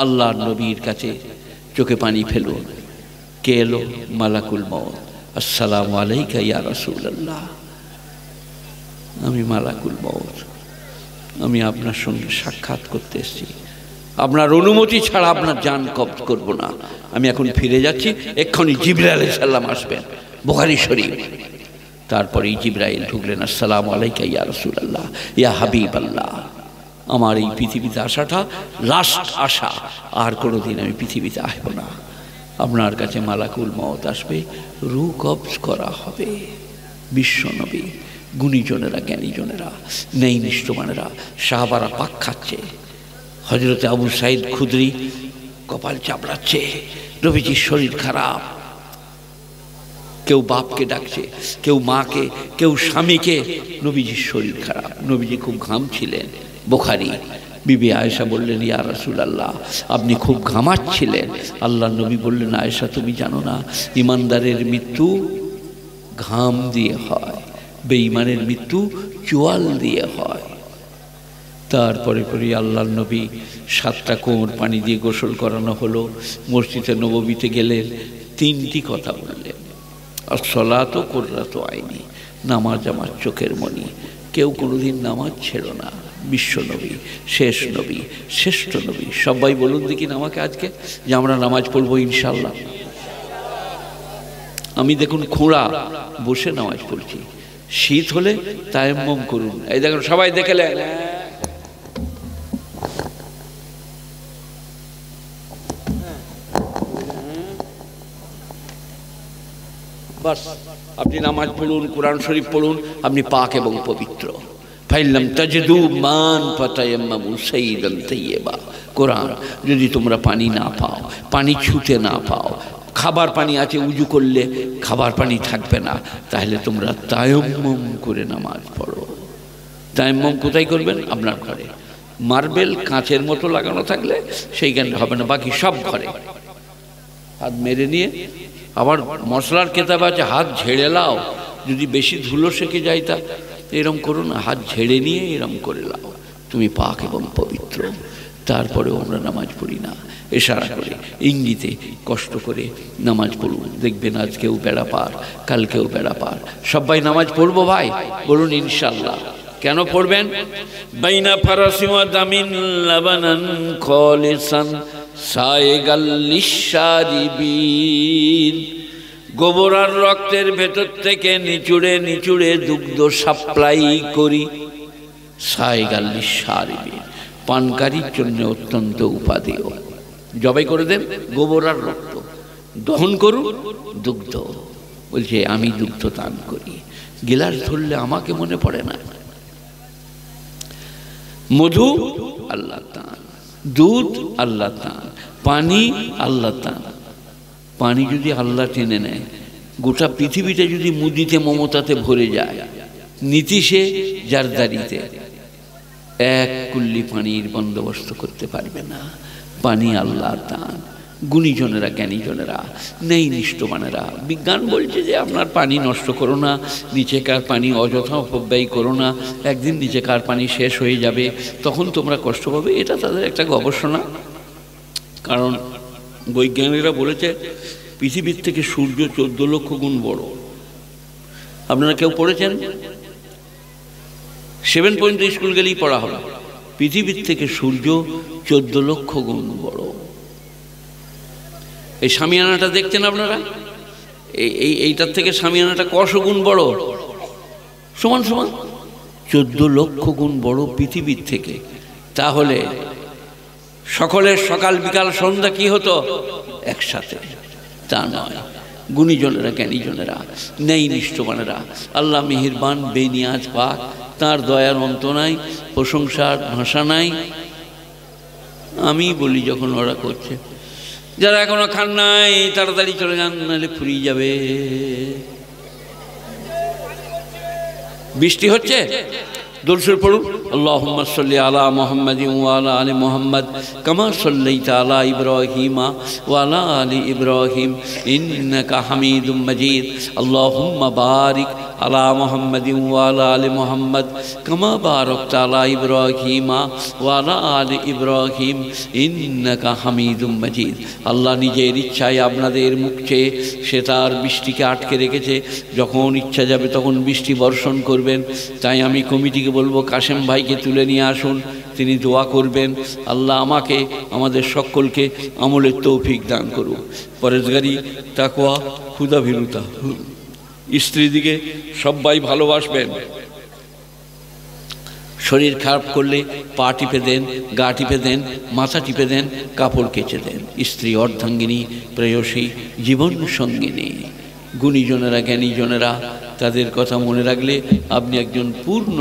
আল্লাহর নবীর কাছে চোখে পানি ফেলুন। কে এলো? মালাকুল মউত। আসসালামু আলাইকা ইয়া রাসূলুল্লাহ। আমি মালাকুল মউত, আমি আপনার সঙ্গে সাক্ষাৎ করতে এসেছি, আপনার অনুমতি ছাড়া আপনার জান কবজ করব না। আমি এখন ফিরে যাচ্ছি, এক্ষুনি জিবরাইল আলাইহিস সালাম আসবেন। বুখারী শরীফ। তারপরেই জিবরাইল ঢুকলেন। আসসালামু আলাইকা ইয়া রাসূলুল্লাহ, ইয়া হাবিবাল্লাহ। আমার এই পৃথিবীতে আসাটা লাস্ট আশা, আর কোনোদিন আমি পৃথিবীতে আসবো না। আপনার কাছে মালাকুল মউত আসবে, রূহ কবজ করা হবে। বিশ্বনবী, গুণীজনেরা, জ্ঞানীজনেরা, নেই নিষ্ঠমানেরা, সাহাবারা পাক খাচ্ছে। হযরতে আবু সাঈদ খুদরি কপাল চাপড়াচ্ছে, নবীজির শরীর খারাপ। কেউ বাপকে ডাকছে, কেউ মাকে, কেউ স্বামীকে, নবীজির শরীর খারাপ। নবীজি খুব ঘামছিলেন। বুখারী। বিবি আয়েশা বললেন, ইয়া রাসূলুল্লাহ, আপনি খুব ঘামাচ্ছিলেন। আল্লাহর নবী বললেন, আয়েশা তুমি জানো না, ইমানদারের মৃত্যু ঘাম দিয়ে হয়, বেঈমানের মৃত্যু চোয়াল দিয়ে হয়। তারপরে পরে আল্লাহর নবী 7টা কোমর পানি দিয়ে গোসল করানো হলো। মসজিদে নববীতে গেলেন, 3টি কথা বললেন। আসসালাতু কুররাতু আইনি, নামাজ আমার চোখের মণি। কেউ কোনোদিন নামাজ ছেড় না। বিশ্বনবী, শেষ নবী, শ্রেষ্ঠ নবী। সবাই বলুন দেখি আমাকে আজকে যে আমরা নামাজ পড়বো ইনশাআল্লাহ। আমি দেখুন খোঁড়া বসে নামাজ পড়ছি। শীত হলে তায়াম্মুম করুন। এই দেখুন সবাই দেখলেন, বাস আপনি নামাজ পড়ুন, কোরআন শরীফ পড়ুন, আপনি পাক এবং পবিত্র। ফাইল্লাম তাজিদু মান ফাতায়াম্মামু সাইয়িদান তাইয়্যিবা। কোরআন, যদি তোমরা পানি না পাও, পানি ছুঁতে না পাও, খাবার পানি আছে, উজু করলে খাবার পানি থাকবে না, তাহলে তোমরা তায়াম্মুম করে নামাজ পড়ো। তায়াম্মুম কোথায় করবেন? আপনার ঘরে। মার্বেল কাঁচের মতো লাগানো থাকলে সেইখানে হবে না, বাকি সব ঘরে। হাত মেরে নিয়ে, আবার মশলার কেতাব আছে হাত ঝেড়ে লাও, যদি বেশি ধুলো সেকে যায় তা এরম করো না, হাত ঝেড়ে নিয়ে এরম করে লাও, তুমি পাক এবং পবিত্র। তারপরেও আমরা নামাজ পড়ি না, ইশারা করে, ইঙ্গিতে, কষ্ট করে নামাজ পড়ুন। দেখবেন আজকেও বেড়া পার, কালকেও বেড়া পার। সবাই নামাজ পড়বো ভাই, বলুন ইনশাআল্লাহ। কেন পড়বেন? বাইনা ফারাসি ওয়া দামিন লাবানান খালিসান সায়গাল লিশারিবিন। গোবর আর রক্তের ভেতর থেকে নিচুড়ে নিচুড়ে দুগ্ধ সাপ্লাই করি। সায়গাল লিশারিবিন, পানকারীর জন্য অত্যন্ত উপাদেয়। জবাই করে দেন গোবর আর রক্ত, দহন করুন দুগ্ধ। বলছে আমি দুগ্ধ দান করি। গিলাস ধরলে আমাকে মনে পড়ে না। মধু আল্লাহ দান, দুধ আল্লাহ দান, পানি আল্লাহ দান। পানি যদি আল্লাহ টেনে নেয়, গোটা পৃথিবীটা যদি মুদিতে মমতাতে ভরে যায়, নীতিশে জারদারিতে, এক কুল্লি পানির বন্দোবস্ত করতে পারবে না। পানি আল্লাহ দান। গুণীজনেরা, জ্ঞানীজনেরা, নেই নিষ্ঠমানেরা, বিজ্ঞান বলছে যে আপনার পানি নষ্ট করো না, নিচেকার পানি অযথা অপব্যয় করো না, একদিন নিচেকার পানি শেষ হয়ে যাবে, তখন তোমরা কষ্ট পাবে। এটা তাদের একটা গবেষণা। কারণ বৈজ্ঞানিকরা বলেছে পৃথিবীর থেকে সূর্য 14 লক্ষ গুণ বড়। আপনারা কেউ পড়েছেন? 7 পর্যন্ত স্কুল গেলেই পড়া হবে। পৃথিবীর থেকে সূর্য 14 লক্ষ গুণ বড়। এই সামিয়ানাটা দেখছেন আপনারা, এইটার থেকে সামিয়ানাটা কশো গুণ বড়, সমান সমান 14 লক্ষ গুণ বড় পৃথিবীর থেকে। তাহলে সকলের সকাল বিকাল সন্ধ্যা কি হতো? একসাথে। তা নয়। গুণীজনেরা, জ্ঞানীজনেরা, নেই নিষ্ঠমানেরা, আল্লাহ মেহেরবান, বেনিয়াজ, পাক, তাঁর দয়ার অন্ত নাই, প্রশংসার ভাষা নাই। আমি বলি যখন ওরা করছে, যারা এখনো খান নাই তাড়াতাড়ি চলে যান, নাহলে ফুরিয়ে যাবে। বৃষ্টি হচ্ছে, দুরূদ পড়ুন। আল্লাহুম্মা সাল্লি আলা মুহাম্মাদিন ওয়া আলা আলি মুহাম্মাদ কামা সাল্লাইতা আলা ইব্রাহিম ওয়া আলা আলি ইব্রাহিম ইন্নাকা হামিদুম মাজিদ। আল্লাহুম্মা বারিক আলা মুহাম্মাদিন ওয়া আলা আলি মুহাম্মাদ কামা বারাকতা আলা ইব্রাহিম ওয়া আলা আলি ইব্রাহিম ইন্নাকা হামিদুম মাজিদ। আল্লাহ নিজের ইচ্ছায় আপনাদের মুখ চেয়ে সে তার বৃষ্টিকে আটকে রেখেছে, যখন ইচ্ছা যাবে তখন বৃষ্টি বর্ষণ করবেন। তাই আমি কমিটিকে বলবো কাশেম ভাইকে তুলে নিয়ে আসুন, তিনি দোয়া করবেন। আল্লাহ আমাকে আমাদের সকলকে আমলের তৌফিক দান করুন। পরেজগারি, তাকওয়া, ক্ষুধাভীরুতা, স্ত্রী দিকে সবাই ভালোবাসবেন। শরীর খারাপ করলে পা টিপে দেন, গা টিপে দেন, মাথা টিপে দেন, কাপড় কেচে দেন। স্ত্রী অর্ধাঙ্গিনী, প্রেয়সী, জীবন সঙ্গিনী। গুণীজনেরা, জ্ঞানীজনেরা, তাদের কথা মনে রাখলে আপনি একজন পূর্ণ